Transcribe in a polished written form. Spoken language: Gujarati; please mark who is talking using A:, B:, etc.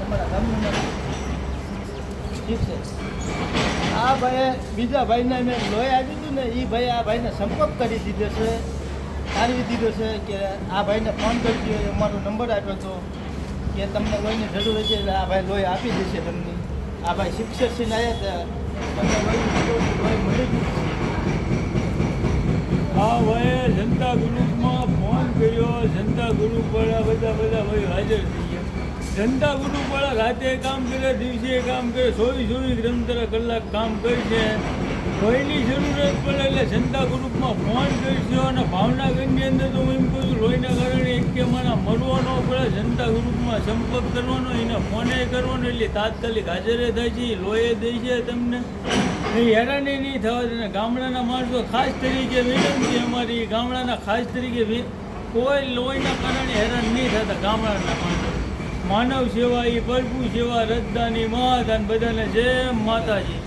A: તમારા ગામનું નામ ઠીક છે. આ ભાઈએ બીજા ભાઈને મેં લોહી આપ્યું હતું ને એ ભાઈ આ ભાઈને સંપર્ક કરી દીધો છે, તારવી દીધો છે કે આ ભાઈને ફોન કરજો, અમારો નંબર આપ્યો હતો કે તમને લોહીની જરૂર છે એટલે આ ભાઈ લોહી આપી દેશે તમને. આ ભાઈ શિક્ષકથી આવ્યા હતા, તમને લોહી મળી ગયું છે.
B: હા ભાઈ જનતા ગ્રુપમાં ફોન કર્યો, જનતા ગ્રુપવાળા બધા ભાઈ હાજર થઈ ગયા. જનતા ગ્રુપવાળા રાતે કામ કરે, દિવસે કામ કરે, 24 કલાક કામ કરે છે. લોહીની જરૂરત પડે એટલે જનતા ગ્રુપમાં ફોન કરશો. અને ભાવનગરની અંદર તો હું એમ કહું છું લોહીના કારણે એક કે મારા મરવાનો પડે, જનતા ગ્રુપમાં સંપર્ક કરવાનો, એને ફોને કરવાનો એટલે તાત્કાલિક હાજરે થાય છે, લોહી દે છે તમને. હેરાની નહીં થવા દે. ગામડાના માણસો ખાસ તરીકે વિનંતી અમારી, ગામડાના ખાસ તરીકે કોઈ લોહીના કારણે હેરાન નહીં થતા ગામડાના માણસો. માનવ સેવા એ પ્રભુ સેવા, રજદાની મહાદાન, બધાને જય માતાજી.